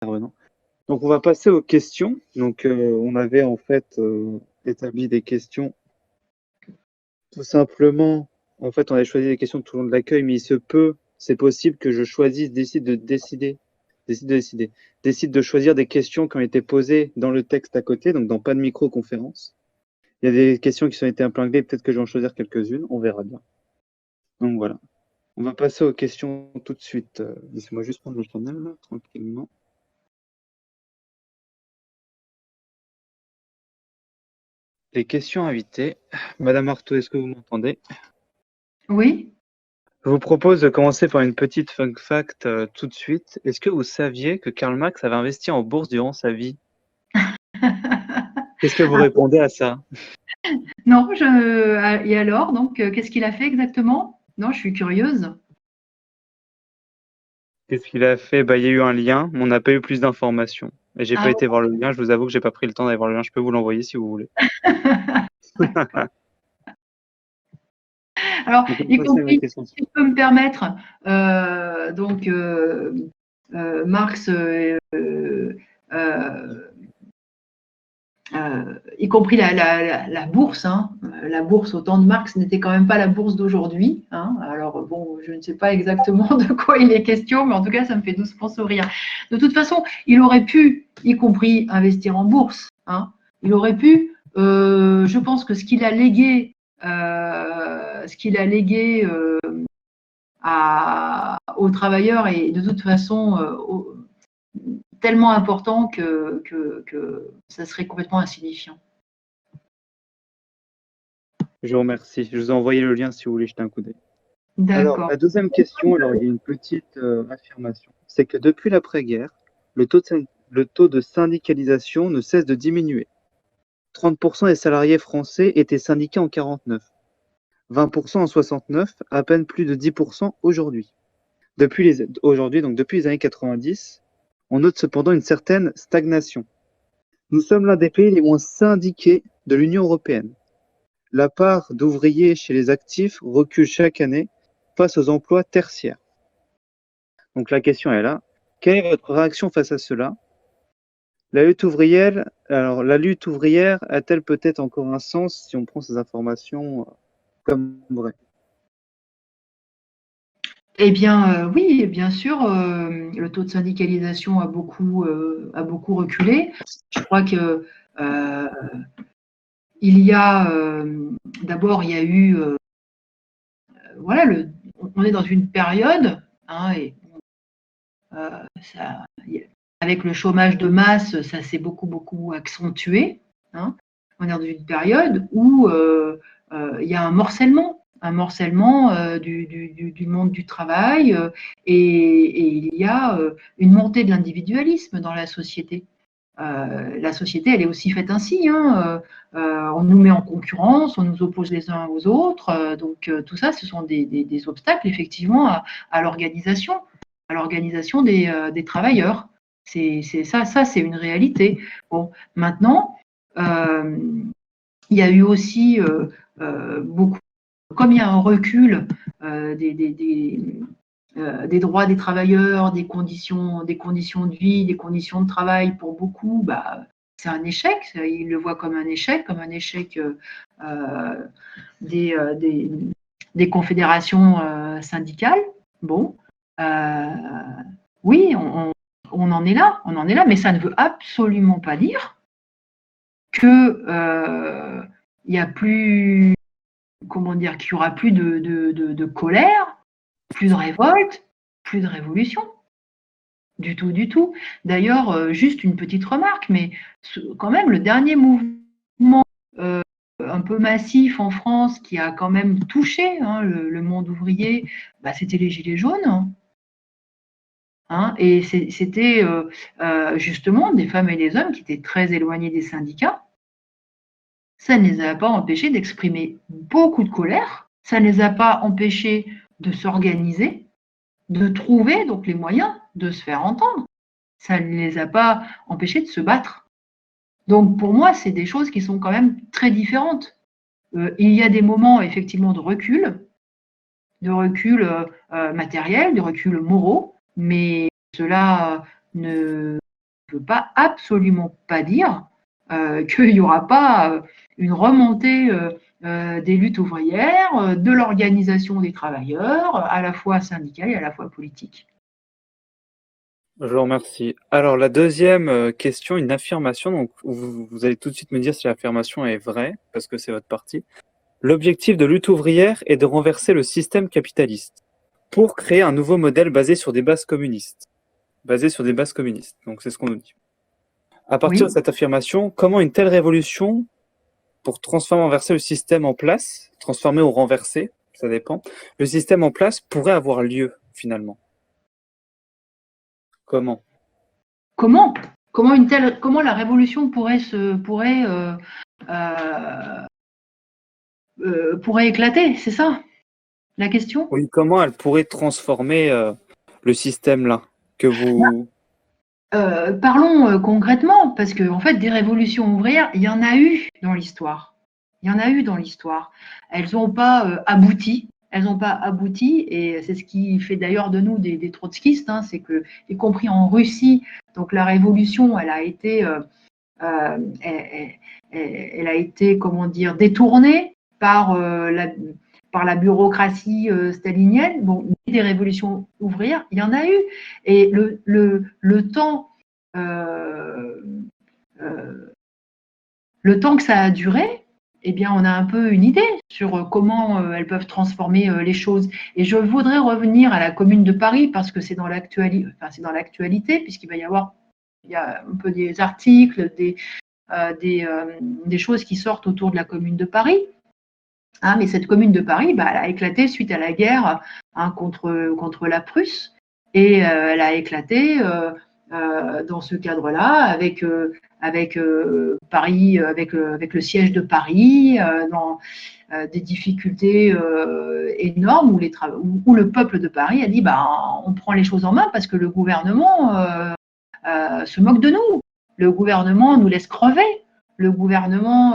intervenants. Donc, on va passer aux questions. Donc, on avait en fait établi des questions. Tout simplement, en fait, on avait choisi des questions tout au long de l'accueil, mais il se peut, c'est possible que je choisisse, décide de choisir des questions qui ont été posées dans le texte à côté, donc dans pas de micro-conférence. Il y a des questions qui ont été épinglées, peut-être que je vais en choisir quelques-unes, on verra bien. Donc voilà. On va passer aux questions tout de suite. Laissez-moi juste prendre le channel, là, tranquillement. Les questions invitées. Madame Artaud, est-ce que vous m'entendez? Oui. Je vous propose de commencer par une petite fun fact tout de suite. Est-ce que vous saviez que Karl Marx avait investi en bourse durant sa vie? Qu'est-ce que vous répondez à ça? Non, et alors, donc, qu'est-ce qu'il a fait exactement? Non, je suis curieuse. Qu'est-ce qu'il a fait? Bah, il y a eu un lien, mais on n'a pas eu plus d'informations. Et j'ai pas Ah, été voir le lien, je vous avoue que j'ai pas pris le temps d'aller voir le lien. Je peux vous l'envoyer si vous voulez. alors, Donc, on va y passer à la compris, question. si je peux me permettre, donc, Marx, y compris la bourse, hein. La bourse au temps de Marx n'était quand même pas la bourse d'aujourd'hui, hein. Alors bon, je ne sais pas exactement de quoi il est question, mais en tout cas, ça me fait doucement sourire. De toute façon, il aurait pu, y compris investir en bourse, hein. Il aurait pu, je pense que ce qu'il a légué aux travailleurs est de toute façon tellement important que ça serait complètement insignifiant. Je vous remercie. Je vous ai envoyé le lien si vous voulez jeter un coup d'œil. Alors, D'accord. la deuxième question, alors il y a une petite affirmation. C'est que depuis l'après-guerre, le taux de syndicalisation ne cesse de diminuer. 30% des salariés français étaient syndiqués en 49, 20% en 69, à peine plus de 10% aujourd'hui. Aujourd'hui, donc depuis les années 90, on note cependant une certaine stagnation. Nous sommes l'un des pays les moins syndiqués de l'Union européenne. La part d'ouvriers chez les actifs recule chaque année face aux emplois tertiaires. Donc la question est là. Quelle est votre réaction face à cela? La lutte ouvrière a-t-elle peut-être encore un sens si on prend ces informations comme vraies? Eh bien, oui, bien sûr, le taux de syndicalisation a beaucoup reculé. Je crois que il y a d'abord il y a eu voilà on est dans une période, hein, et ça, avec le chômage de masse, ça s'est beaucoup accentué, hein. On est dans une période où il y a un morcellement du monde du travail et il y a une montée de l'individualisme dans la société. La société, elle est aussi faite ainsi, hein. On nous met en concurrence, on nous oppose les uns aux autres. Donc tout ça, ce sont des obstacles effectivement à l'organisation des travailleurs. C'est ça, c'est une réalité. Bon, maintenant, il y a eu aussi beaucoup, comme il y a un recul des droits des travailleurs, des conditions de vie, des conditions de travail pour beaucoup, bah, c'est un échec. Ils le voient comme un échec des, euh, des, des confédérations syndicales. Bon, oui, on en est là, mais ça ne veut absolument pas dire que il y a plus, comment dire, qu'il y aura plus de colère, plus de révolte, plus de révolution. Du tout, du tout. D'ailleurs, juste une petite remarque, mais quand même, le dernier mouvement un peu massif en France qui a quand même touché, hein, le monde ouvrier, bah, c'était les Gilets jaunes. Hein, et c'était justement des femmes et des hommes qui étaient très éloignés des syndicats. Ça ne les a pas empêchés d'exprimer beaucoup de colère, ça ne les a pas empêchés de s'organiser, de trouver donc les moyens de se faire entendre. Ça ne les a pas empêchés de se battre. Donc pour moi, c'est des choses qui sont quand même très différentes. Il y a des moments effectivement de recul matériel, de recul moraux, mais cela ne veut pas absolument pas dire qu'il n'y aura pas une remontée des luttes ouvrières, de l'organisation des travailleurs, à la fois syndicale et à la fois politique. Je vous remercie. Alors, la deuxième question, une affirmation. Donc, vous allez tout de suite me dire si l'affirmation est vraie, parce que c'est votre parti. L'objectif de lutte ouvrière est de renverser le système capitaliste pour créer un nouveau modèle basé sur des bases communistes. Donc, c'est ce qu'on nous dit. À partir de cette affirmation, comment une telle révolution pour transformer, renverser le système en place, transformer ou renverser, ça dépend, le système en place pourrait avoir lieu, finalement? Comment Comment la révolution pourrait éclater, c'est ça la question? Oui, comment elle pourrait transformer le système là que vous... Parlons concrètement, parce que en fait, des révolutions ouvrières, il y en a eu dans l'histoire. Elles n'ont pas abouti. Et c'est ce qui fait d'ailleurs de nous des trotskistes, hein, c'est que, y compris en Russie, donc la révolution, elle a été, comment dire, détournée par la bureaucratie stalinienne. Bon, des révolutions ouvrières, il y en a eu. Et le temps que ça a duré, eh bien, on a un peu une idée sur comment elles peuvent transformer les choses. Et je voudrais revenir à la Commune de Paris parce que c'est dans l'actualité, puisqu'il va y avoir un peu des articles, des choses qui sortent autour de la Commune de Paris. Hein, mais cette Commune de Paris, elle a éclaté suite à la guerre contre la Prusse. Et elle a éclaté dans ce cadre-là avec Paris, avec le siège de Paris, dans des difficultés énormes où le peuple de Paris a dit on prend les choses en main parce que le gouvernement se moque de nous. Le gouvernement nous laisse crever. Le gouvernement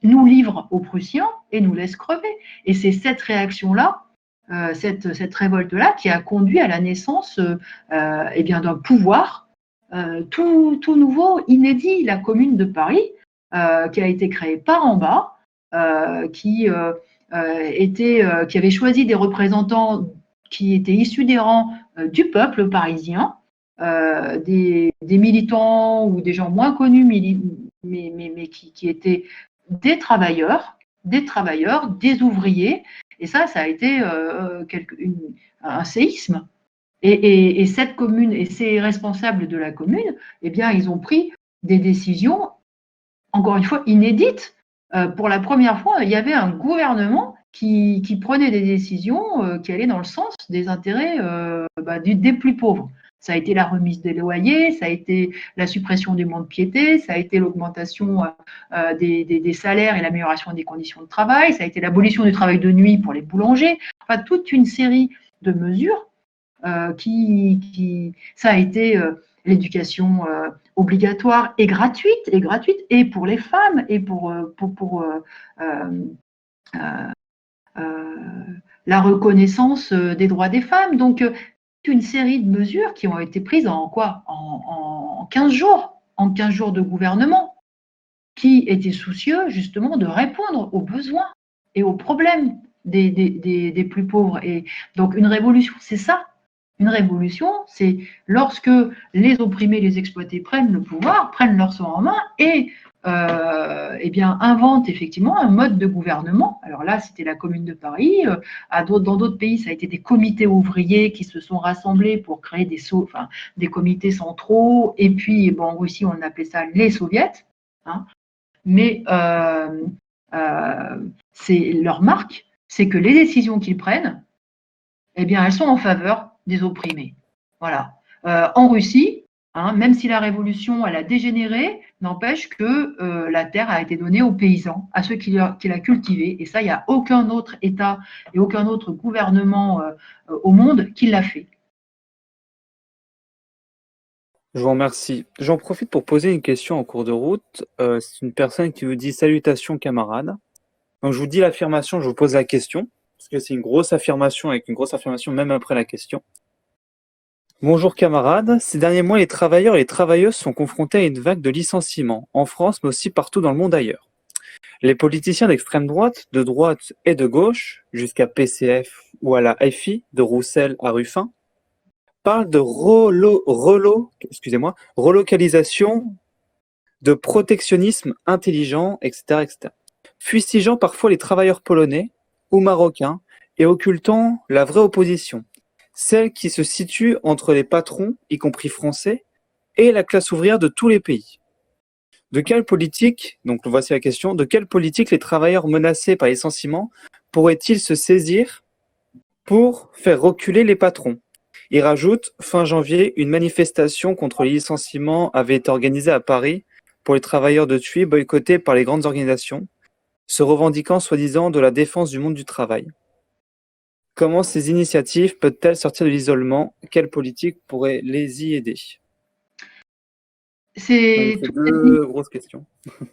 nous livre aux Prussiens et nous laisse crever. Et c'est cette réaction-là, cette révolte-là, qui a conduit à la naissance d'un pouvoir tout nouveau, inédit, la Commune de Paris, qui a été créée par en bas, qui avait choisi des représentants qui étaient issus des rangs du peuple parisien, des militants ou des gens moins connus, mais qui étaient des travailleurs, des ouvriers. Et ça a été un séisme. Et cette commune et ces responsables de la commune, eh bien, ils ont pris des décisions, encore une fois, inédites. Pour la première fois, il y avait un gouvernement qui prenait des décisions qui allaient dans le sens des intérêts des plus pauvres. Ça a été la remise des loyers, ça a été la suppression du mont-de-piété, ça a été l'augmentation des salaires et l'amélioration des conditions de travail, ça a été l'abolition du travail de nuit pour les boulangers, enfin toute une série de mesures ça a été l'éducation obligatoire et gratuite et pour les femmes et pour la reconnaissance des droits des femmes. Donc, une série de mesures qui ont été prises en 15 jours, de gouvernement, qui étaient soucieux justement de répondre aux besoins et aux problèmes des plus pauvres. Et donc, une révolution, c'est ça. Une révolution, c'est lorsque les opprimés, les exploités prennent le pouvoir, prennent leur sort en main et inventent effectivement un mode de gouvernement. Alors là, c'était la Commune de Paris. Dans d'autres pays, ça a été des comités ouvriers qui se sont rassemblés pour créer des comités centraux. Et puis, en Russie, on appelait ça les soviets. Hein. Mais c'est leur marque, c'est que les décisions qu'ils prennent, elles sont en faveur des opprimés. Voilà. En Russie, même si la révolution elle a dégénéré, n'empêche que la terre a été donnée aux paysans, à ceux qui l'a cultivée. Et ça, il n'y a aucun autre État et aucun autre gouvernement au monde qui l'a fait. Je vous remercie. J'en profite pour poser une question en cours de route. C'est une personne qui vous dit « Salutations camarades ». Donc je vous dis l'affirmation, je vous pose la question, parce que c'est une grosse affirmation, avec une grosse affirmation même après la question. Bonjour camarades, ces derniers mois, les travailleurs et les travailleuses sont confrontés à une vague de licenciements, en France mais aussi partout dans le monde ailleurs. Les politiciens d'extrême droite, de droite et de gauche, jusqu'à PCF ou à la FI, de Roussel à Ruffin, parlent de relocalisation, de protectionnisme intelligent, etc., etc., fustigeant parfois les travailleurs polonais ou marocains et occultant la vraie opposition, celle qui se situe entre les patrons, y compris français, et la classe ouvrière de tous les pays. De quelle politique, donc voici la question, de quelle politique les travailleurs menacés par licenciement pourraient-ils se saisir pour faire reculer les patrons? Il rajoute, fin janvier, une manifestation contre les licenciements avait été organisée à Paris pour les travailleurs de TUI boycottés par les grandes organisations, se revendiquant soi-disant de la défense du monde du travail. Comment ces initiatives peuvent-elles sortir de l'isolement? Quelle politique pourrait les y aider? C'est C'est deux grosses questions.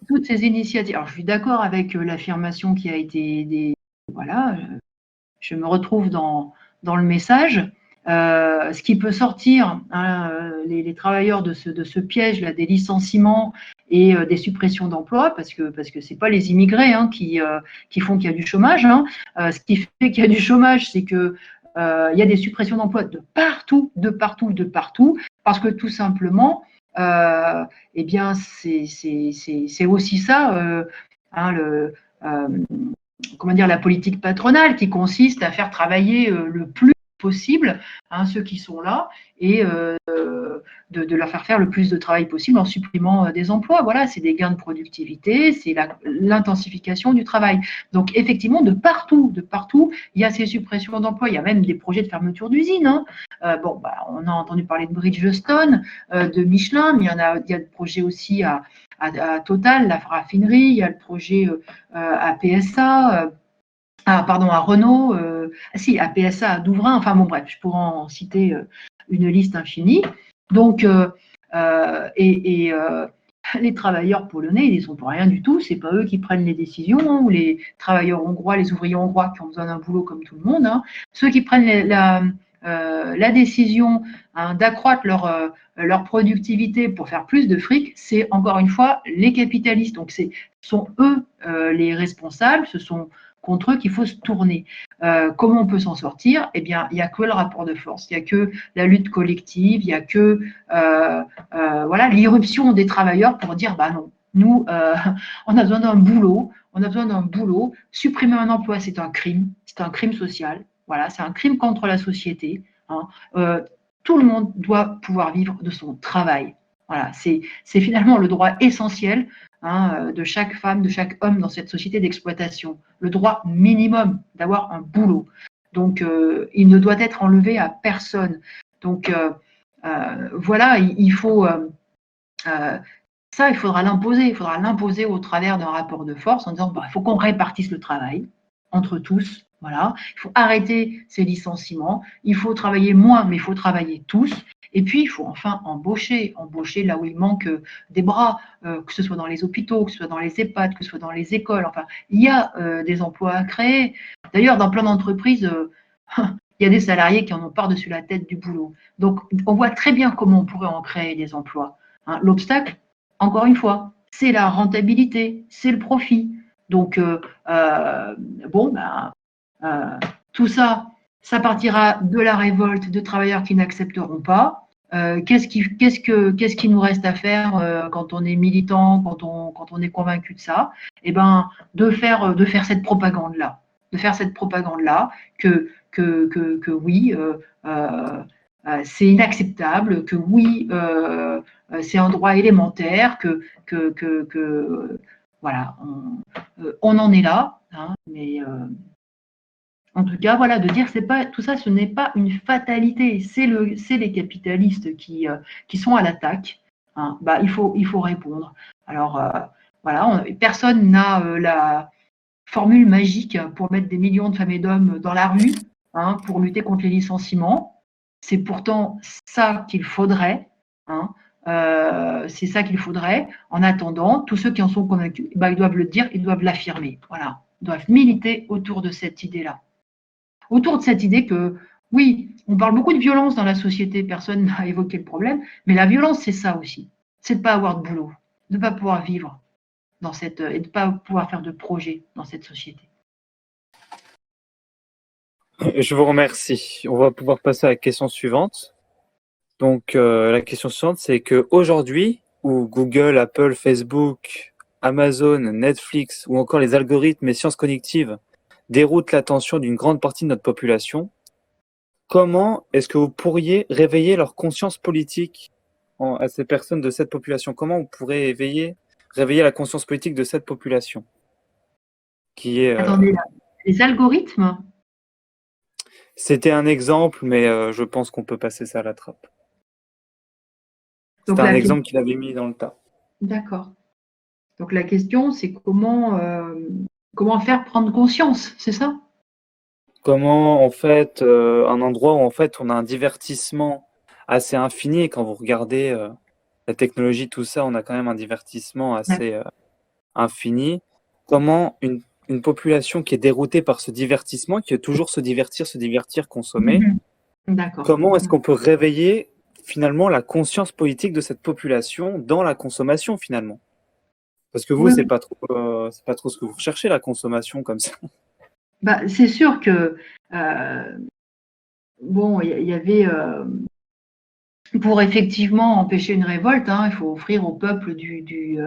toutes ces initiatives. Alors, je suis d'accord avec l'affirmation qui a été. Voilà, je me retrouve dans le message. Ce qui peut sortir, hein, les travailleurs de ce piège-là, des licenciements et des suppressions d'emplois, parce que ce n'est pas les immigrés hein, qui font qu'il y a du chômage. Hein. Ce qui fait qu'il y a du chômage, c'est qu'il y a des suppressions d'emplois de partout, parce que tout simplement, eh bien, c'est aussi ça, hein, comment dire, la politique patronale qui consiste à faire travailler le plus possible hein, ceux qui sont là et de leur faire le plus de travail possible en supprimant des emplois. Voilà, c'est des gains de productivité, c'est l'intensification du travail. Donc effectivement, de partout, il y a ces suppressions d'emplois. Il y a même des projets de fermeture d'usines. Hein. On a entendu parler de Bridgestone, de Michelin, mais il y a des projets aussi à Total, la raffinerie, il y a le projet à PSA, à Renault, à PSA, à Douvrin, enfin bon bref, je pourrais en citer une liste infinie. Donc, les travailleurs polonais, ils ne sont pour rien du tout, c'est pas eux qui prennent les décisions, hein, ou les travailleurs hongrois, les ouvriers hongrois qui ont besoin d'un boulot comme tout le monde. Hein. Ceux qui prennent la décision hein, d'accroître leur productivité pour faire plus de fric, c'est encore une fois les capitalistes. Donc, ce sont eux les responsables, ce sont contre eux qu'il faut se tourner. Comment on peut s'en sortir? Eh bien, il n'y a que le rapport de force, il n'y a que la lutte collective, il n'y a que voilà, l'irruption des travailleurs pour dire bah non, nous, on a besoin d'un boulot, supprimer un emploi, c'est un crime social, voilà, c'est un crime contre la société. Hein. Tout le monde doit pouvoir vivre de son travail. Voilà, c'est finalement le droit essentiel hein, de chaque femme, de chaque homme dans cette société d'exploitation. Le droit minimum d'avoir un boulot. Donc, il ne doit être enlevé à personne. Donc, voilà, il faut ça, il faudra l'imposer. Il faudra l'imposer au travers d'un rapport de force en disant bah, il faut qu'on répartisse le travail entre tous. Voilà. Il faut arrêter ces licenciements. Il faut travailler moins, mais il faut travailler tous. Et puis, il faut enfin embaucher là où il manque des bras, que ce soit dans les hôpitaux, que ce soit dans les EHPAD, que ce soit dans les écoles. Enfin, il y a des emplois à créer. D'ailleurs, dans plein d'entreprises, il y a des salariés qui en ont par-dessus la tête du boulot. Donc, on voit très bien comment on pourrait en créer des emplois. Hein. L'obstacle, encore une fois, c'est la rentabilité, c'est le profit. Donc, tout ça, ça partira de la révolte de travailleurs qui n'accepteront pas. Qu'est-ce qui nous reste à faire quand on est militant, quand on est convaincu de ça? Eh ben, de faire cette propagande-là. De faire cette propagande-là que oui, c'est inacceptable, que oui, c'est un droit élémentaire, voilà, on en est là, hein, mais en tout cas, voilà, de dire c'est pas tout ça, ce n'est pas une fatalité, c'est les capitalistes qui sont à l'attaque. Hein, bah, il faut répondre. Alors voilà, personne n'a la formule magique pour mettre des millions de femmes et d'hommes dans la rue hein, pour lutter contre les licenciements. C'est pourtant ça qu'il faudrait. Hein, c'est ça qu'il faudrait. En attendant, tous ceux qui en sont convaincus, bah, ils doivent le dire, ils doivent l'affirmer. Voilà, ils doivent militer autour de cette idée-là. Autour de cette idée que Oui, on parle beaucoup de violence dans la société, personne n'a évoqué le problème, mais la violence, c'est ça aussi. C'est de ne pas avoir de boulot, de ne pas pouvoir vivre et de ne pas pouvoir faire de projet dans cette société. Je vous remercie. On va pouvoir passer à la question suivante. Donc, la question suivante, c'est qu'aujourd'hui, où Google, Apple, Facebook, Amazon, Netflix ou encore les algorithmes et sciences cognitives déroutent l'attention d'une grande partie de notre population, comment est-ce que vous pourriez réveiller leur conscience politique à ces personnes de cette population? Comment vous pourrez réveiller la conscience politique de cette population qui est, Attendez, les algorithmes? C'était un exemple, mais je pense qu'on peut passer ça à la trappe. Donc C'était un la exemple qu'il avait mis dans le tas. D'accord. Donc la question, c'est comment faire prendre conscience, c'est ça? Comment, en fait, un endroit où en fait on a un divertissement assez infini, et quand vous regardez la technologie, tout ça, on a quand même un divertissement assez infini. Comment une population qui est déroutée par ce divertissement, qui veut toujours se divertir, consommer, D'accord. comment est-ce qu'on peut réveiller finalement la conscience politique de cette population dans la consommation finalement? Parce que vous, Oui, c'est pas trop ce que vous recherchez, la consommation comme ça. bah, c'est sûr que bon, il y avait pour effectivement empêcher une révolte, hein, il faut offrir au peuple du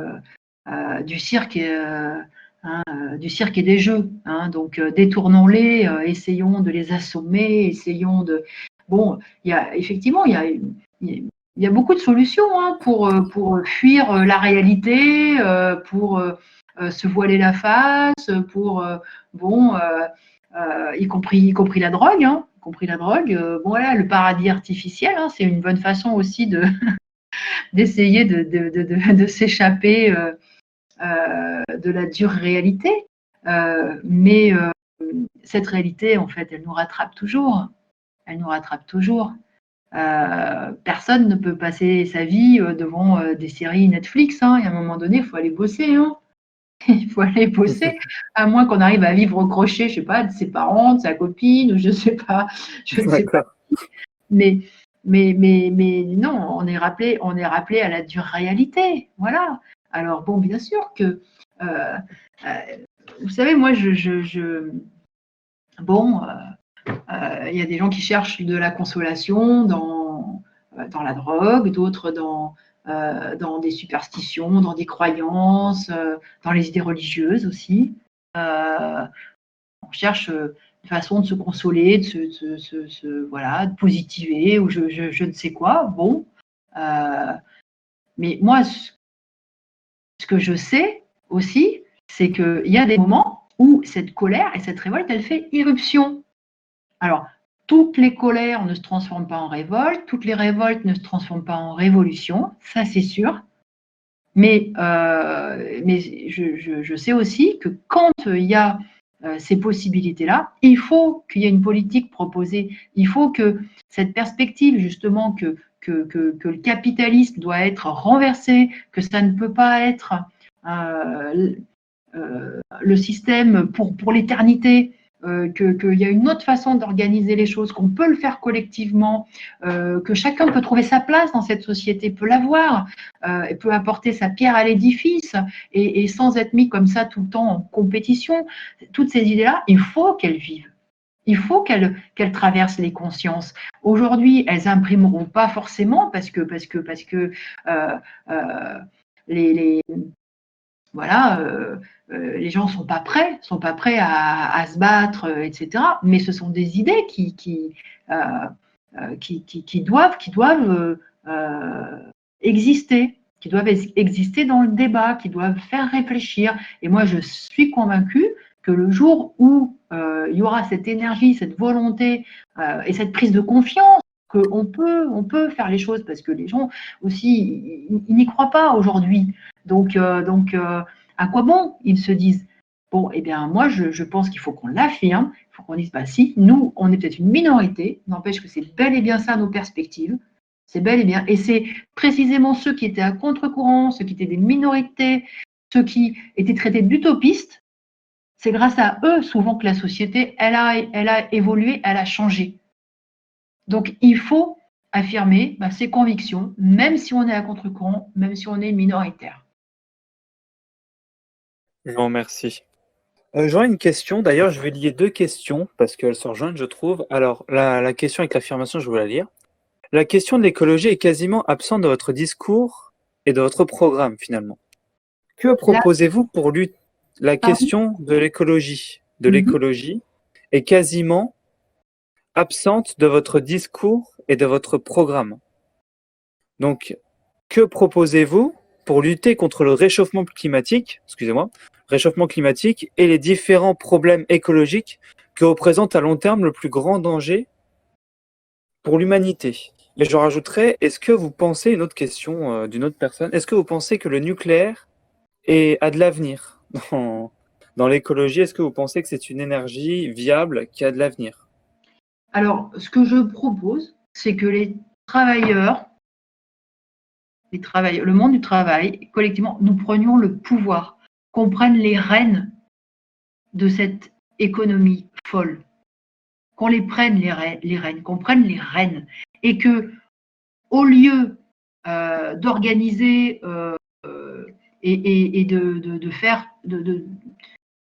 cirque du cirque et des jeux. Hein. Donc détournons-les, essayons de les assommer, essayons de. Bon, effectivement, il y a beaucoup de solutions hein, pour fuir la réalité, pour se voiler la face, pour y compris la drogue. Hein, y compris la drogue. Bon voilà, le paradis artificiel, hein, c'est une bonne façon aussi d'essayer de s'échapper de la dure réalité. Mais cette réalité, en fait, elle nous rattrape toujours. Elle nous rattrape toujours. Personne ne peut passer sa vie devant des séries Netflix. Hein. Et à un moment donné, il faut aller bosser. Hein. Il faut aller bosser, à moins qu'on arrive à vivre au crochet, je sais pas, de ses parents, de sa copine, ou je sais pas, je ne sais pas. Mais non, on est rappelé à la dure réalité. Voilà. Alors bon, bien sûr que, vous savez, moi, bon, il y a des gens qui cherchent de la consolation dans la drogue, d'autres dans des superstitions, dans des croyances, dans les idées religieuses aussi. On cherche une façon de se consoler, voilà, de positiver ou je ne sais quoi. Bon, mais moi, ce que je sais aussi, c'est qu'il y a des moments où cette colère et cette révolte, elle fait irruption. Alors, toutes les colères ne se transforment pas en révolte, toutes les révoltes ne se transforment pas en révolution, ça c'est sûr. Mais je sais aussi que quand il y a ces possibilités-là, il faut qu'il y ait une politique proposée. Il faut que cette perspective, justement, que le capitalisme doit être renversé, que ça ne peut pas être le système pour l'éternité, qu'il y a une autre façon d'organiser les choses, qu'on peut le faire collectivement, que chacun peut trouver sa place dans cette société, peut l'avoir, peut apporter sa pierre à l'édifice et sans être mis comme ça tout le temps en compétition. Toutes ces idées-là, il faut qu'elles vivent. Il faut qu'elles traversent les consciences. Aujourd'hui, elles n'imprimeront pas forcément parce que les voilà, les gens sont pas prêts à se battre, etc. Mais ce sont des idées qui doivent exister, qui doivent exister dans le débat, qui doivent faire réfléchir. Et moi, je suis convaincue que le jour où il y aura cette énergie, cette volonté et cette prise de confiance, qu'on peut faire les choses parce que les gens aussi, ils n'y croient pas aujourd'hui. Donc, à quoi bon ils se disent? Bon, eh bien, moi, je pense qu'il faut qu'on l'affirme, il faut qu'on dise, bah si, nous, on est peut-être une minorité, n'empêche que c'est bel et bien ça nos perspectives, c'est bel et bien, et c'est précisément ceux qui étaient à contre-courant, ceux qui étaient des minorités, ceux qui étaient traités d'utopistes, c'est grâce à eux souvent que la société, elle a évolué, elle a changé. Donc, il faut affirmer ses convictions, même si on est à contre-courant, même si on est minoritaire. Je vous remercie. J'aurais une question. D'ailleurs, je vais lier 2 questions parce qu'elles se rejoignent, je trouve. Alors, la question avec l'affirmation, je vais la lire. La question de l'écologie est quasiment absente de votre discours et de votre programme, finalement. Que Là, proposez-vous pour lutter? La pardon. question de l'écologie Mhm. est quasiment absente de votre discours et de votre programme. Donc, que proposez-vous pour lutter contre le réchauffement climatique, et les différents problèmes écologiques que représente à long terme le plus grand danger pour l'humanité? Et je rajouterais, est-ce que vous pensez, une autre question d'une autre personne, est-ce que vous pensez que le nucléaire a de l'avenir dans l'écologie? Est-ce que vous pensez que c'est une énergie viable qui a de l'avenir? Alors, ce que je propose, c'est que les travailleurs, le monde du travail, collectivement, nous prenions le pouvoir, qu'on prenne les rênes de cette économie folle, qu'on les prenne les rênes, qu'on prenne les rênes, et que, au lieu d'organiser et de faire,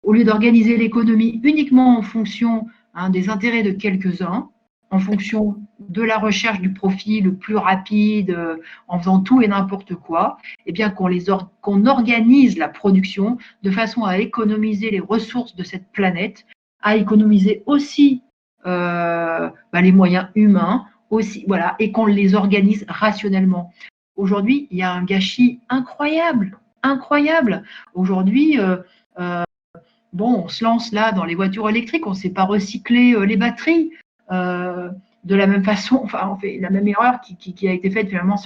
au lieu d'organiser l'économie uniquement en fonction des intérêts de quelques-uns, en fonction de la recherche du profit le plus rapide, en faisant tout et n'importe quoi, eh bien qu'on organise la production de façon à économiser les ressources de cette planète, à économiser aussi les moyens humains, aussi, voilà, et qu'on les organise rationnellement. Aujourd'hui, il y a un gâchis incroyable, incroyable. Aujourd'hui, on se lance là dans les voitures électriques, on ne sait pas recycler les batteries. De la même façon, enfin, on fait la même erreur qui a été faite finalement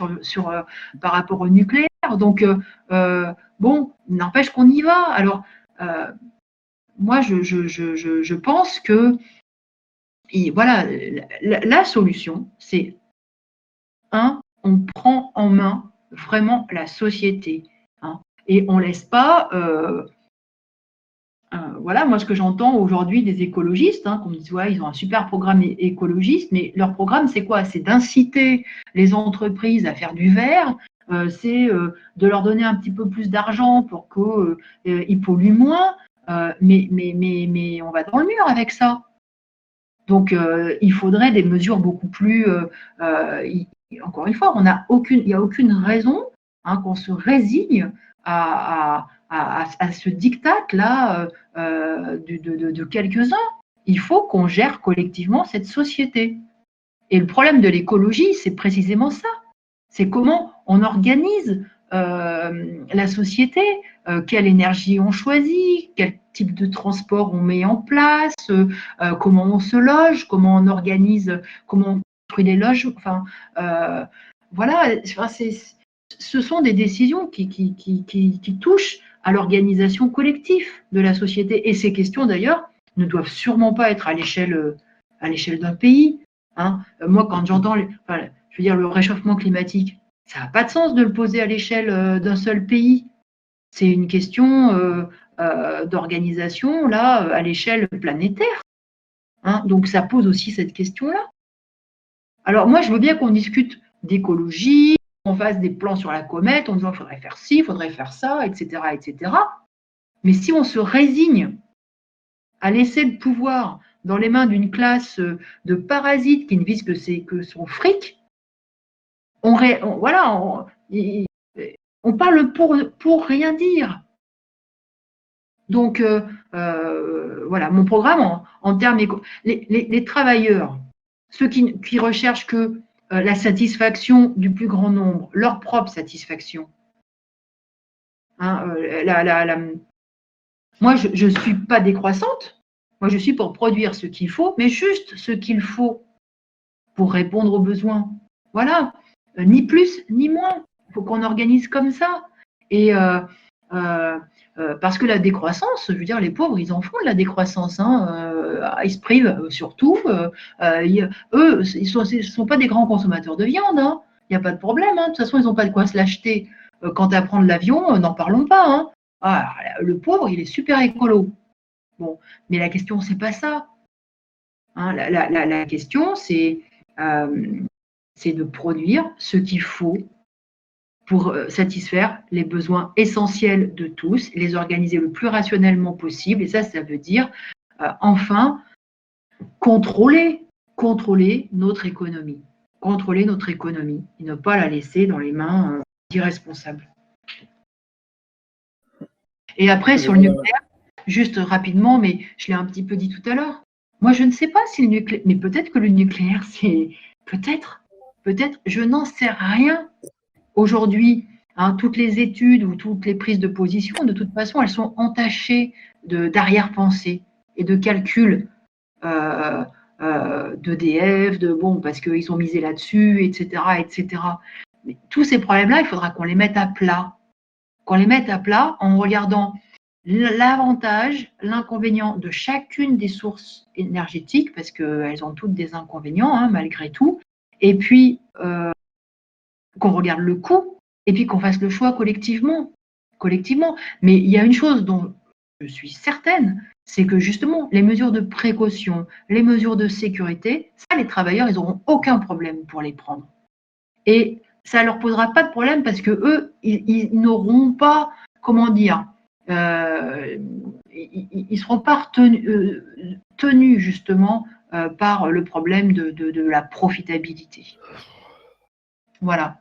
par rapport au nucléaire. Donc, n'empêche qu'on y va. Alors, moi, je pense que voilà, la solution, c'est on prend en main vraiment la société, hein, et on ne laisse pas. Voilà, moi, ce que j'entends aujourd'hui des écologistes, qu'on me dit, ouais, ils ont un super programme écologiste, mais leur programme, c'est quoi? C'est d'inciter les entreprises à faire du vert, c'est de leur donner un petit peu plus d'argent pour qu'ils polluent moins, mais on va dans le mur avec ça. Donc, il faudrait des mesures beaucoup plus. Encore une fois, il n'y a aucune raison qu'on se résigne à ce diktat-là de quelques-uns. Il faut qu'on gère collectivement cette société. Et le problème de l'écologie, c'est précisément ça. C'est comment on organise la société, quelle énergie on choisit, quel type de transport on met en place, comment on se loge, comment on organise, comment on construit les loges. Enfin, voilà, ce sont des décisions qui touchent à l'organisation collective de la société. Et ces questions, d'ailleurs, ne doivent sûrement pas être à l'échelle d'un pays. Moi, quand j'entends, je veux dire, le réchauffement climatique, ça n'a pas de sens de le poser à l'échelle d'un seul pays. C'est une question d'organisation, là, à l'échelle planétaire. Donc, ça pose aussi cette question-là. Alors, moi, je veux bien qu'on discute d'écologie, qu'on fasse des plans sur la comète, en disant, il faudrait faire ci, il faudrait faire ça, etc., etc. Mais si on se résigne à laisser le pouvoir dans les mains d'une classe de parasites qui ne visent que son fric, on parle pour rien dire. Donc, voilà, mon programme en termes les travailleurs, ceux qui recherchent que la satisfaction du plus grand nombre, leur propre satisfaction. Moi, je ne suis pas décroissante. Moi, je suis pour produire ce qu'il faut, mais juste ce qu'il faut pour répondre aux besoins. Voilà, ni plus ni moins. Il faut qu'on organise comme ça. Et parce que la décroissance, je veux dire, les pauvres, ils en font de la décroissance. Ils se privent surtout. Eux, ils ne sont pas des grands consommateurs de viande. Il n'y a pas de problème. De toute façon, ils n'ont pas de quoi se l'acheter. Quant à prendre l'avion, n'en parlons pas. Le pauvre, il est super écolo. Bon, mais la question, c'est pas ça. La question, c'est c'est de produire ce qu'il faut pour satisfaire les besoins essentiels de tous, les organiser le plus rationnellement possible. Et ça veut dire, enfin, contrôler notre économie. Contrôler notre économie et ne pas la laisser dans les mains d'irresponsables. Et après, sur le nucléaire, juste rapidement, mais je l'ai un petit peu dit tout à l'heure, moi je ne sais pas si le nucléaire, mais peut-être que le nucléaire, c'est peut-être, je n'en sais rien. Aujourd'hui, toutes les études ou toutes les prises de position, de toute façon, elles sont entachées d'arrière-pensée et de calculs d'EDF, parce qu'ils ont misé là-dessus, etc., etc. Mais tous ces problèmes-là, il faudra qu'on les mette à plat. Qu'on les mette à plat en regardant l'avantage, l'inconvénient de chacune des sources énergétiques, parce qu'elles ont toutes des inconvénients, malgré tout, et puis qu'on regarde le coût, et puis qu'on fasse le choix collectivement. Mais il y a une chose dont je suis certaine, c'est que justement, les mesures de précaution, les mesures de sécurité, ça, les travailleurs, ils n'auront aucun problème pour les prendre. Et ça ne leur posera pas de problème parce que eux, ils n'auront pas, comment dire, ils ne seront pas tenus justement par le problème de la profitabilité. Voilà.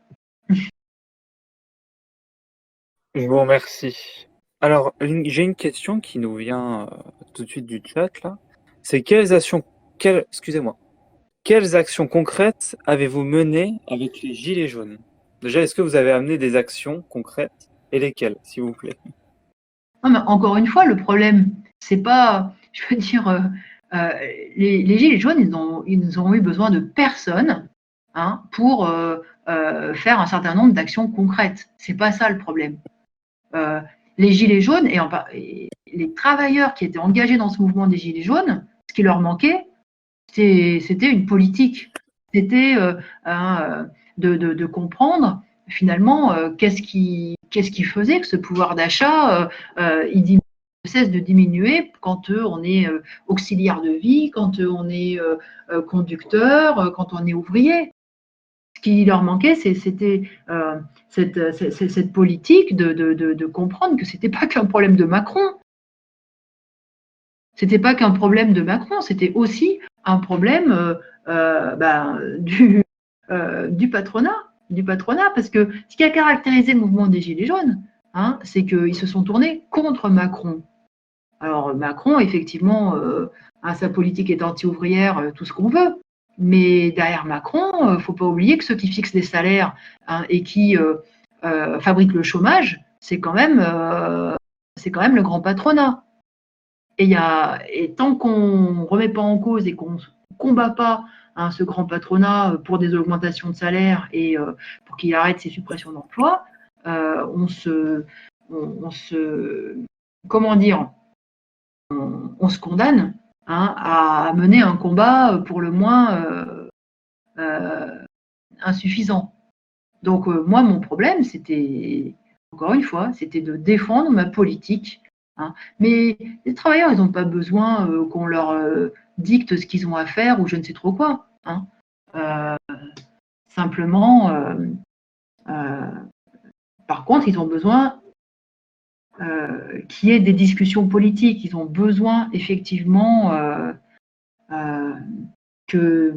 Je vous remercie. Alors, j'ai une question qui nous vient tout de suite du chat, là. C'est quelles actions concrètes avez-vous menées avec les Gilets jaunes? Déjà, est-ce que vous avez amené des actions concrètes et lesquelles, s'il vous plaît? Non, mais encore une fois, le problème, c'est pas, je veux dire, les Gilets jaunes, ils ont eu besoin de personne pour faire un certain nombre d'actions concrètes. C'est pas ça le problème. Les Gilets jaunes et les travailleurs qui étaient engagés dans ce mouvement des Gilets jaunes, ce qui leur manquait, c'était une politique. C'était de comprendre finalement qu'est-ce qui faisait que ce pouvoir d'achat il cesse de diminuer quand on est auxiliaire de vie, quand on est conducteur, quand on est ouvrier. Ce qui leur manquait, c'était cette politique de comprendre que ce n'était pas qu'un problème de Macron. C'était pas qu'un problème de Macron, c'était aussi un problème du patronat, parce que ce qui a caractérisé le mouvement des Gilets jaunes, c'est qu'ils se sont tournés contre Macron. Alors Macron, effectivement, sa politique est anti-ouvrière, tout ce qu'on veut, mais derrière Macron, il ne faut pas oublier que ceux qui fixent les salaires et qui fabriquent le chômage, c'est quand même le grand patronat. Et tant qu'on ne remet pas en cause et qu'on ne combat pas ce grand patronat pour des augmentations de salaire et pour qu'il arrête ses suppressions d'emplois, on se condamne à mener un combat pour le moins insuffisant. Donc moi, mon problème, c'était, encore une fois, c'était de défendre ma politique. Mais les travailleurs, ils n'ont pas besoin qu'on leur dicte ce qu'ils ont à faire ou je ne sais trop quoi. Simplement, par contre, ils ont besoin qu'il y ait des discussions politiques. Ils ont besoin effectivement de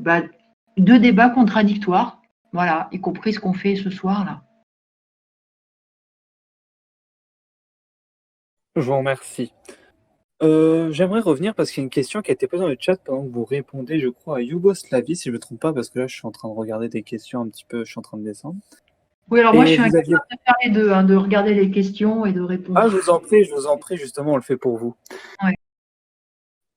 débats contradictoires, voilà, y compris ce qu'on fait ce soir-là. Je vous remercie. J'aimerais revenir parce qu'il y a une question qui a été posée dans le chat pendant que vous répondez, je crois, à Yougoslavie, si je ne me trompe pas, parce que là, je suis en train de regarder des questions un petit peu, je suis en train de descendre. Oui, alors moi, je suis incapable de faire les deux, de regarder les questions et de répondre. Ah, je vous en prie, justement, on le fait pour vous. Ouais.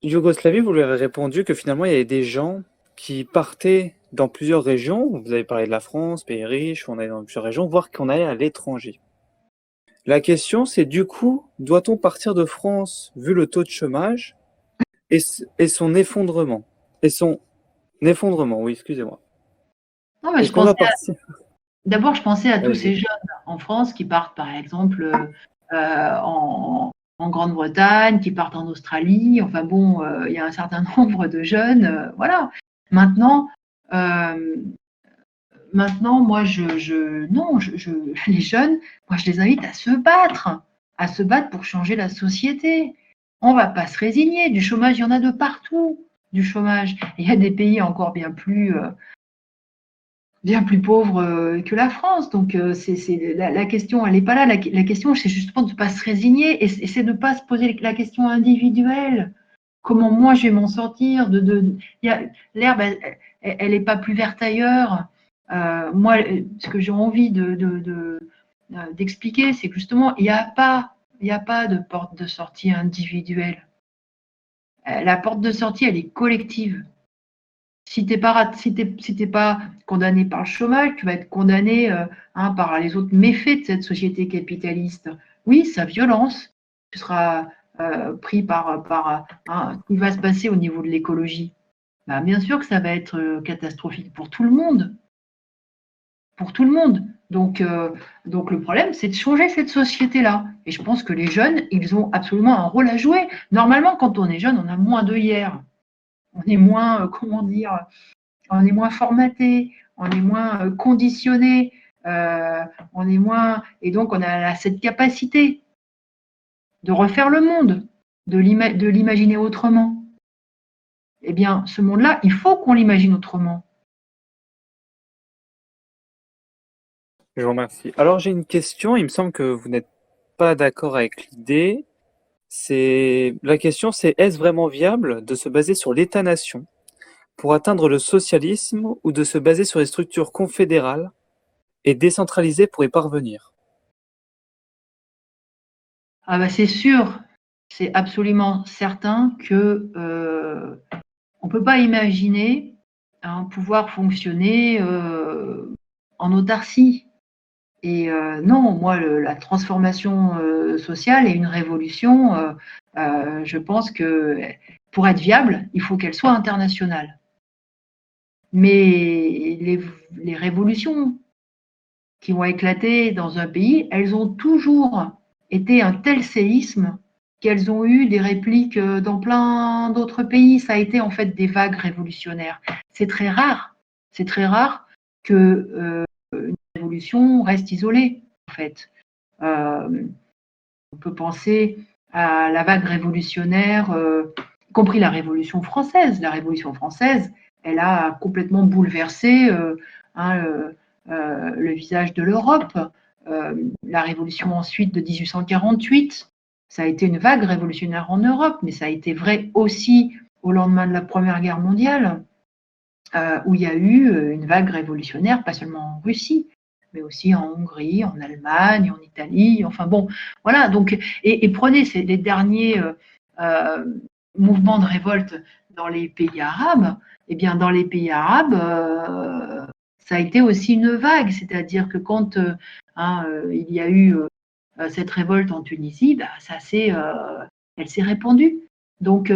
Yougoslavie, vous lui avez répondu que finalement, il y avait des gens qui partaient dans plusieurs régions. Vous avez parlé de la France, pays riche, on allait dans plusieurs régions, voire qu'on allait à l'étranger. La question, c'est du coup, doit-on partir de France vu le taux de chômage et son effondrement? Oui, excusez-moi. Non, mais d'abord, je pensais à tous ces jeunes en France qui partent, par exemple, en Grande-Bretagne, qui partent en Australie. Enfin bon, il y a un certain nombre de jeunes. Voilà. Maintenant, Maintenant, moi, non, les jeunes, moi, je les invite à se battre pour changer la société. On ne va pas se résigner. Du chômage, il y en a de partout, du chômage. Il y a des pays encore bien plus pauvres que la France. Donc, la question, elle n'est pas là. La question, c'est justement de ne pas se résigner et c'est de ne pas se poser la question individuelle. Comment moi, je vais m'en sortir l'herbe, elle n'est pas plus verte ailleurs. Moi, ce que j'ai envie d'expliquer, c'est que justement, il n'y a pas de porte de sortie individuelle. La porte de sortie, elle est collective. Si tu n'es pas condamné par le chômage, tu vas être condamné par les autres méfaits de cette société capitaliste. Oui, sa violence, tu seras pris par ce qui va se passer au niveau de l'écologie. Bah, bien sûr que ça va être catastrophique pour tout le monde. Pour tout le monde. Donc le problème, c'est de changer cette société-là. Et je pense que les jeunes, ils ont absolument un rôle à jouer. Normalement, quand on est jeune, on a moins d'œillères. On est moins, on est moins formaté, on est moins conditionné, on est moins. Et donc, on a cette capacité de refaire le monde, de l'imaginer autrement. Eh bien, ce monde-là, il faut qu'on l'imagine autrement. Je vous remercie. Alors, j'ai une question. Il me semble que vous n'êtes pas d'accord avec l'idée. La question, c'est est-ce vraiment viable de se baser sur l'État-nation pour atteindre le socialisme ou de se baser sur les structures confédérales et décentralisées pour y parvenir? Ah bah c'est sûr, c'est absolument certain que on ne peut pas imaginer pouvoir fonctionner en autarcie. Et non, moi, la transformation sociale et une révolution, je pense que pour être viable, il faut qu'elle soit internationale. Mais les révolutions qui ont éclaté dans un pays, elles ont toujours été un tel séisme qu'elles ont eu des répliques dans plein d'autres pays. Ça a été en fait des vagues révolutionnaires. C'est très rare. C'est très rare que une révolution reste isolée, en fait. On peut penser à la vague révolutionnaire, y compris la Révolution française. La Révolution française, elle a complètement bouleversé le visage de l'Europe. La Révolution ensuite de 1848, ça a été une vague révolutionnaire en Europe, mais ça a été vrai aussi au lendemain de la Première Guerre mondiale, où il y a eu une vague révolutionnaire, pas seulement en Russie, mais aussi en Hongrie, en Allemagne, en Italie, enfin bon, voilà. Donc, et prenez les derniers mouvements de révolte dans les pays arabes. Eh bien, dans les pays arabes, ça a été aussi une vague, c'est-à-dire que quand il y a eu cette révolte en Tunisie, bah, elle s'est répandue. Donc,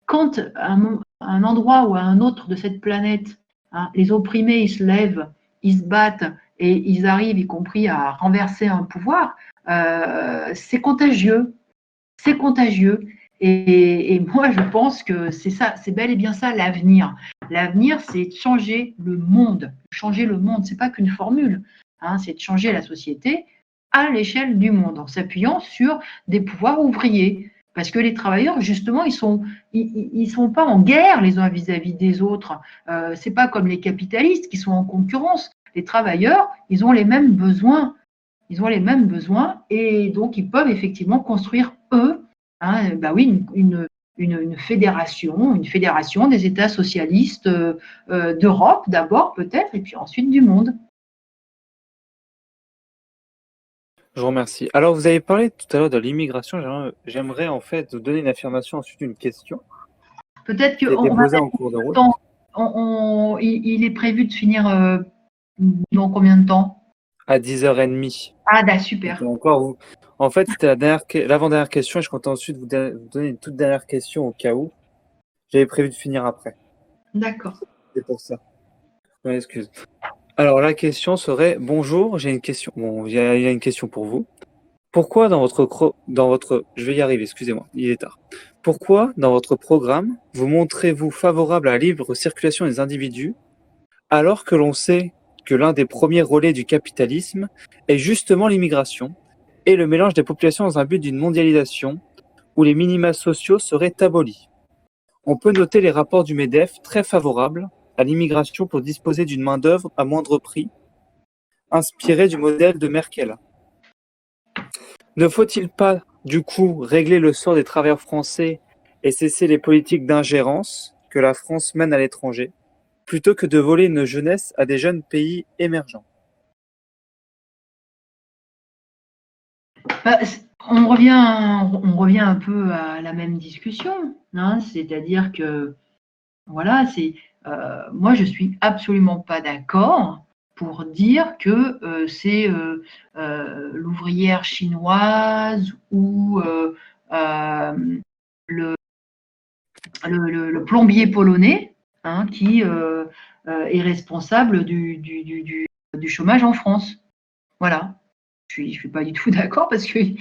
quand un endroit ou à un autre de cette planète, les opprimés, ils se lèvent, ils se battent et ils arrivent, y compris à renverser un pouvoir, c'est contagieux. C'est contagieux. Et moi, je pense que c'est ça, c'est bel et bien ça l'avenir. L'avenir, c'est de changer le monde. Changer le monde, c'est pas qu'une formule, c'est de changer la société à l'échelle du monde, en s'appuyant sur des pouvoirs ouvriers. Parce que les travailleurs, justement, ils sont pas en guerre les uns vis-à-vis des autres. C'est pas comme les capitalistes qui sont en concurrence. Les travailleurs, ils ont les mêmes besoins. Ils ont les mêmes besoins et donc ils peuvent effectivement construire eux, bah oui, une fédération des États socialistes d'Europe d'abord peut-être et puis ensuite du monde. Je vous remercie. Alors, vous avez parlé tout à l'heure de l'immigration. J'aimerais en fait vous donner une affirmation, ensuite une question. Peut-être Qui a été qu'on va posée en mettre cours de route. il est prévu de finir dans combien de temps? À 10h30. Ah, super. Donc, encore, en fait, c'était l'avant-dernière question et je comptais ensuite vous donner une toute dernière question au cas où. J'avais prévu de finir après. D'accord. C'est pour ça. Je m'excuse. Alors, la question serait, bonjour, j'ai une question. Bon, il y a une question pour vous. Pourquoi je vais y arriver, excusez-moi, il est tard. Pourquoi, dans votre programme, vous montrez-vous favorable à la libre circulation des individus, alors que l'on sait que l'un des premiers relais du capitalisme est justement l'immigration et le mélange des populations dans un but d'une mondialisation où les minima sociaux seraient abolis. On peut noter les rapports du MEDEF très favorables à l'immigration pour disposer d'une main-d'œuvre à moindre prix, inspiré du modèle de Merkel. Ne faut-il pas, du coup, régler le sort des travailleurs français et cesser les politiques d'ingérence que la France mène à l'étranger, plutôt que de voler une jeunesse à des jeunes pays émergents? Bah, on revient un peu à la même discussion, hein, c'est-à-dire que voilà, moi je suis absolument pas d'accord pour dire que c'est l'ouvrière chinoise ou le, le plombier polonais, hein, qui est responsable du chômage en France. Voilà. Je ne suis pas du tout d'accord parce qu'ils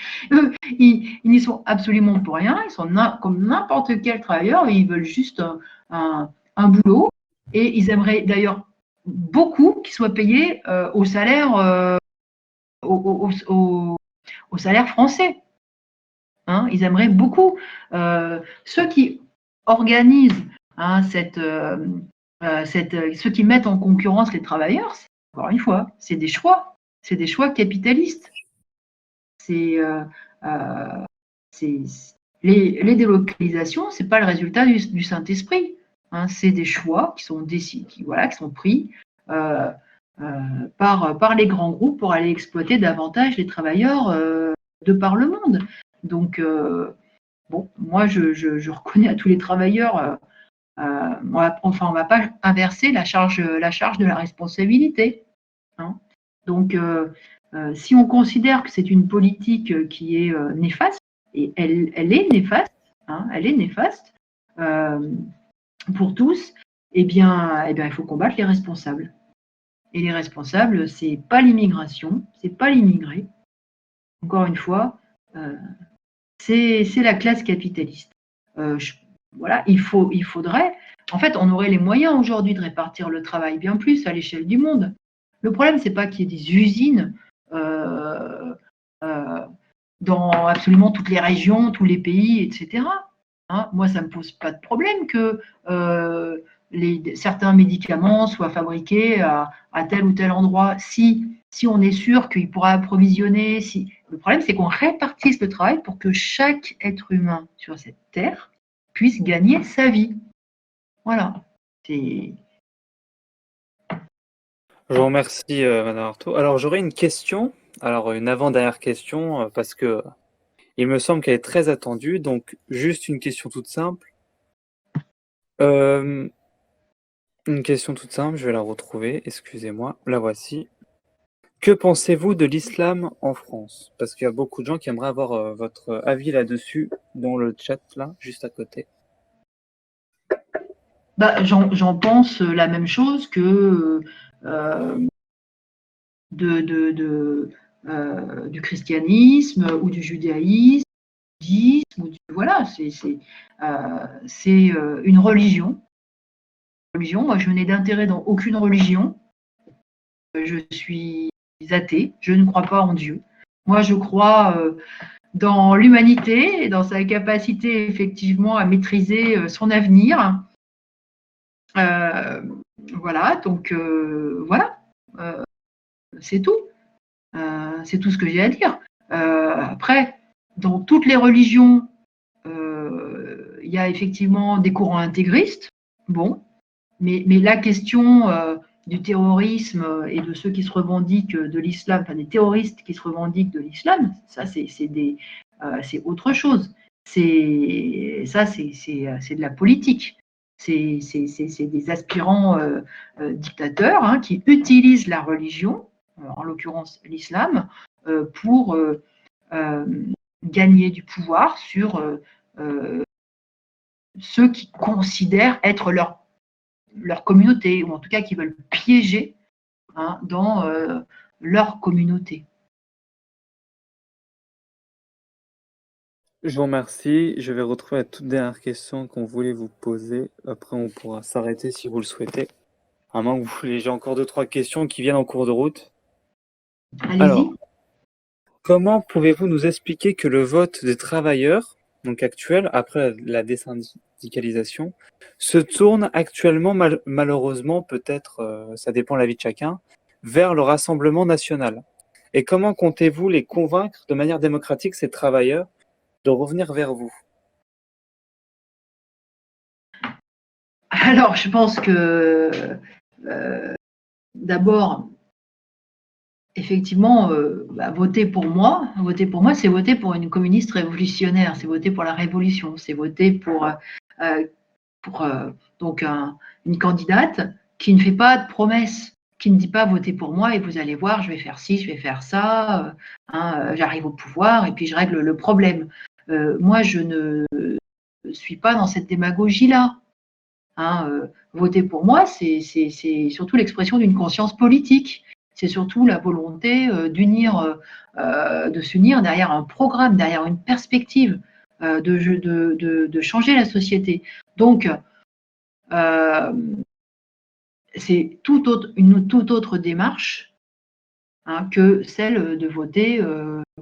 n'y sont absolument pour rien. Ils sont comme n'importe quel travailleur. Ils veulent juste un boulot. Et ils aimeraient d'ailleurs beaucoup qu'ils soient payés au salaire, au salaire français. Hein, ils aimeraient beaucoup. Ceux qui organisent, hein, ceux qui mettent en concurrence les travailleurs, encore une fois, c'est des choix. C'est des choix capitalistes. C'est les délocalisations, c'est pas le résultat du Saint-Esprit. Hein, c'est des choix qui sont décidés, qui sont pris par les grands groupes pour aller exploiter davantage les travailleurs de par le monde. Donc, bon, moi, je reconnais à tous les travailleurs, on ne va pas inverser la charge de la responsabilité. Hein. Donc, si on considère que c'est une politique qui est néfaste, et elle est néfaste, hein, elle est néfaste pour tous, eh bien, il faut combattre les responsables. Et les responsables, c'est pas l'immigration, c'est pas l'immigré. Encore une fois, c'est la classe capitaliste. Voilà, il faudrait. En fait, on aurait les moyens aujourd'hui de répartir le travail bien plus à l'échelle du monde. Le problème, c'est pas qu'il y ait des usines dans absolument toutes les régions, tous les pays, etc. Hein, moi, ça ne me pose pas de problème que certains médicaments soient fabriqués à tel ou tel endroit. Si on est sûr qu'il pourra approvisionner, le problème, c'est qu'on répartisse le travail pour que chaque être humain sur cette terre puisse gagner sa vie. Voilà. Je vous remercie, Madame Artaud. Alors, j'aurais une question, alors une avant-dernière question, parce que il me semble qu'elle est très attendue, donc juste une question toute simple. Une question toute simple, je vais la retrouver, excusez-moi, la voici. Que pensez-vous de l'islam en France? Parce qu'il y a beaucoup de gens qui aimeraient avoir votre avis là-dessus dans le chat, là, juste à côté. Bah, j'en pense la même chose que du christianisme ou du judaïsme, voilà, c'est une religion. Moi, je n'ai d'intérêt dans aucune religion. Je suis athée, je ne crois pas en Dieu. Moi, je crois dans l'humanité et dans sa capacité effectivement à maîtriser son avenir. Voilà, donc voilà, c'est tout. C'est tout ce que j'ai à dire. Après, dans toutes les religions, il y a effectivement des courants intégristes. Bon, mais la question du terrorisme et de ceux qui se revendiquent de l'islam, enfin des terroristes qui se revendiquent de l'islam, ça c'est autre chose. C'est de la politique. C'est des aspirants dictateurs, hein, qui utilisent la religion, en l'occurrence l'islam, pour gagner du pouvoir sur ceux qui considèrent être leur communauté, ou en tout cas qui veulent piéger, hein, dans leur communauté. Je vous remercie. Je vais retrouver la toute dernière question qu'on voulait vous poser. Après, on pourra s'arrêter si vous le souhaitez. À moins que j'ai encore 2-3 questions qui viennent en cours de route. Allez-y. Alors, comment pouvez-vous nous expliquer que le vote des travailleurs, donc actuel, après la désyndicalisation, se tourne actuellement, malheureusement, peut-être, ça dépend de l'avis de chacun, vers le Rassemblement national? Et comment comptez-vous les convaincre de manière démocratique, ces travailleurs, de revenir vers vous? Alors, je pense que d'abord, effectivement, voter pour moi, c'est voter pour une communiste révolutionnaire, c'est voter pour la révolution, c'est voter pour, donc une candidate qui ne fait pas de promesses, qui ne dit pas votez pour moi et vous allez voir, je vais faire ci, je vais faire ça, j'arrive au pouvoir et puis je règle le problème. Moi, je ne suis pas dans cette démagogie-là. Voter pour moi, c'est surtout l'expression d'une conscience politique. C'est surtout la volonté de s'unir derrière un programme, derrière une perspective, de changer la société. Donc, c'est une toute autre démarche que celle de voter,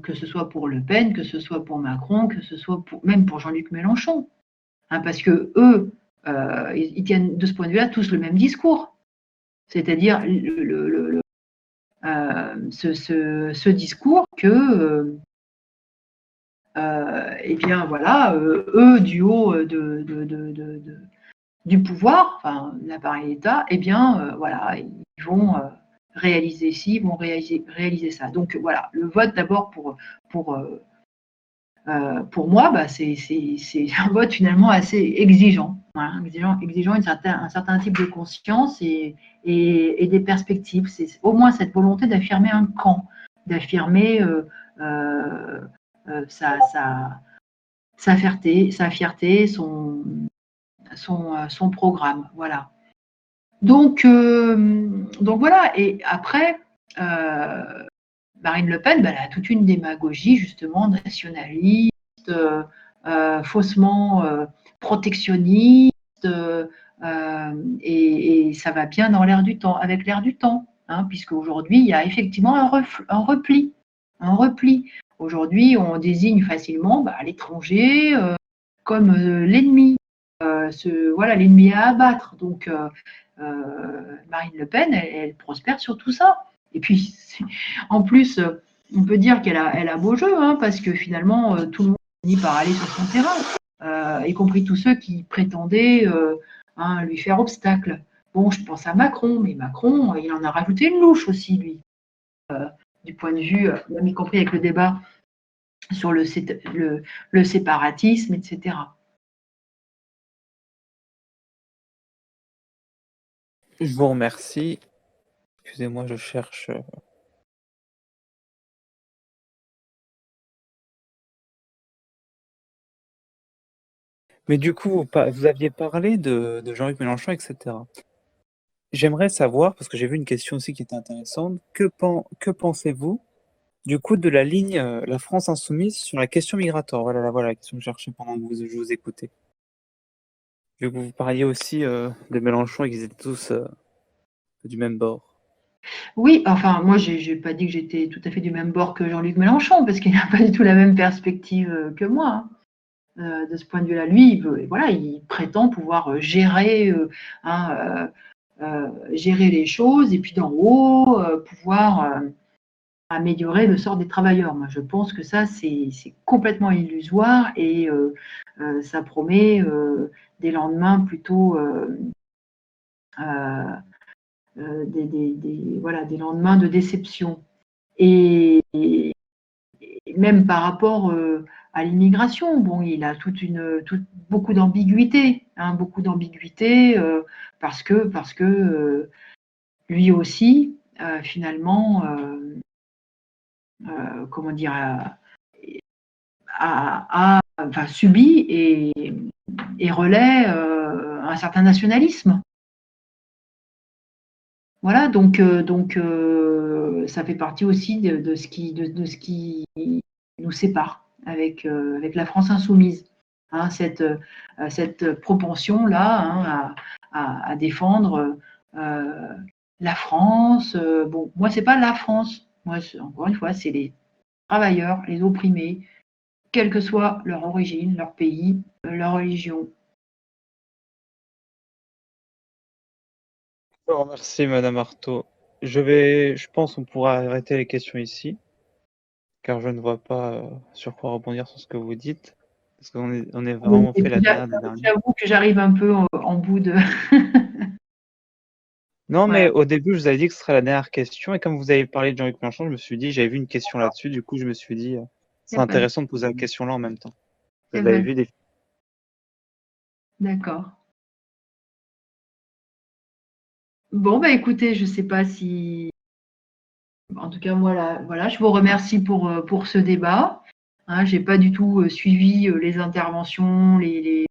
que ce soit pour Le Pen, que ce soit pour Macron, que ce soit même pour Jean-Luc Mélenchon. Parce que eux, ils tiennent de ce point de vue-là tous le même discours. C'est-à-dire ce discours que, eh bien voilà, eux, du haut du pouvoir, enfin, de l'appareil État, eh bien voilà, ils vont réaliser ci, ils vont réaliser ça. Donc voilà, le vote d'abord pour moi, c'est un vote finalement assez exigeant, exigeant un certain type de conscience et des perspectives. C'est au moins cette volonté d'affirmer un camp, d'affirmer sa fierté, son programme. Voilà. Donc voilà. Et après, Marine Le Pen, elle a toute une démagogie justement nationaliste, faussement protectionniste, et ça va bien dans l'air du temps, avec l'air du temps, puisque aujourd'hui il y a effectivement un repli. Aujourd'hui, on désigne facilement l'étranger comme l'ennemi, voilà, l'ennemi à abattre. Donc Marine Le Pen, elle prospère sur tout ça. Et puis, en plus, on peut dire qu'elle a beau jeu, parce que finalement, tout le monde finit par aller sur son terrain, y compris tous ceux qui prétendaient lui faire obstacle. Bon, je pense à Macron, mais Macron, il en a rajouté une louche aussi, lui, du point de vue, même y compris avec le débat sur le séparatisme, etc. Je vous remercie. Excusez-moi, je cherche. Mais du coup, vous aviez parlé de Jean-Luc Mélenchon, etc. J'aimerais savoir, parce que j'ai vu une question aussi qui était intéressante, que pensez-vous du coup de la ligne La France Insoumise sur la question migratoire? Voilà la question que je cherchais pendant que je vous écoutais. Vu que vous parliez aussi de Mélenchon et qu'ils étaient tous du même bord. Oui, enfin, moi, j'ai pas dit que j'étais tout à fait du même bord que Jean-Luc Mélenchon, parce qu'il n'a pas du tout la même perspective que moi. De ce point de vue-là, lui, il prétend pouvoir gérer les choses et puis d'en haut, pouvoir améliorer le sort des travailleurs. Moi, je pense que ça, c'est complètement illusoire et ça promet des lendemains plutôt des lendemains de déception. Et même par rapport à l'immigration, bon, il a beaucoup d'ambiguïté, parce que lui aussi, finalement, comment dire, subit et relaie un certain nationalisme. Voilà, donc ça fait partie aussi de ce qui nous sépare avec la France insoumise. Cette propension-là à défendre la France. Bon, moi, c'est pas la France. Moi, encore une fois, c'est les travailleurs, les opprimés, quelle que soit leur origine, leur pays, leur religion. Je vous remercie, Madame Artaud. Je pense qu'on pourra arrêter les questions ici, car je ne vois pas sur quoi rebondir sur ce que vous dites, parce on est vraiment fait la dernière des dernières. J'avoue que j'arrive un peu en bout de. Non, mais Voilà. au début, je vous avais dit que ce serait la dernière question, et comme vous avez parlé de Jean-Luc Mélenchon, je me suis dit, j'avais vu une question là-dessus, du coup, je me suis dit, c'est Y a pas de- intéressant de poser la question là en même temps. y a Vous pas avez de- vu des. D'accord. Bon, bah écoutez, je ne sais pas si. En tout cas, voilà, je vous remercie pour ce débat. Hein, je n'ai pas du tout suivi les interventions, les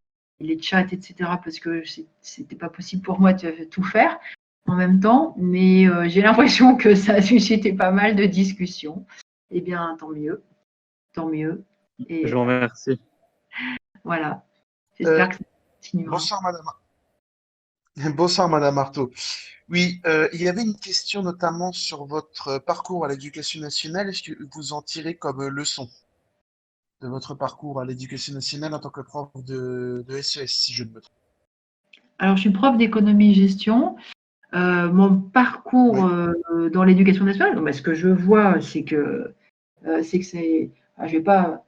chats, etc., parce que ce n'était pas possible pour moi de tout faire en même temps, mais j'ai l'impression que ça a suscité pas mal de discussions. Eh bien, tant mieux, tant mieux. Je Et vous remercie. voilà, j'espère que ça continuera. Bonsoir, madame. Bonsoir, madame Artaud. Oui, il y avait une question notamment sur votre parcours à l'éducation nationale. Est-ce que vous en tirez comme leçon de votre parcours à l'éducation nationale en tant que prof de SES, si je ne me trompe? Alors, je suis prof d'économie-gestion. Mon parcours Oui. dans l'éducation nationale, ce que je vois, c'est que c'est. Je ne vais pas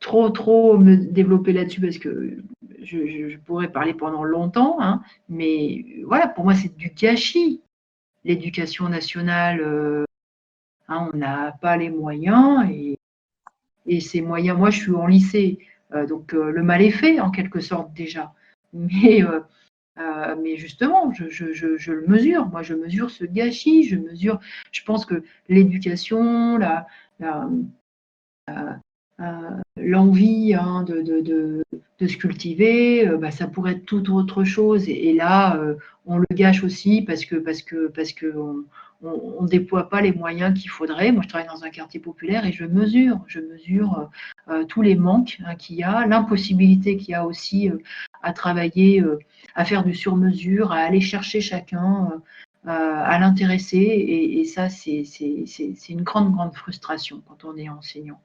trop me développer là-dessus parce que je pourrais parler pendant longtemps, hein, mais voilà, pour moi, c'est du gâchis. L'éducation nationale, hein, on n'a pas les moyens et ces moyens, moi, je suis en lycée, donc le mal est fait en quelque sorte déjà. Mais justement, je le mesure. Moi, je mesure ce gâchis. Je pense que l'éducation, l'envie hein, de se cultiver, ça pourrait être toute autre chose. Et là, on le gâche aussi parce que on déploie pas les moyens qu'il faudrait. Moi, je travaille dans un quartier populaire et je mesure tous les manques hein, qu'il y a, l'impossibilité qu'il y a aussi à travailler, à faire du sur-mesure, à aller chercher chacun, à l'intéresser. Et ça, c'est une grande, grande frustration quand on est enseignant.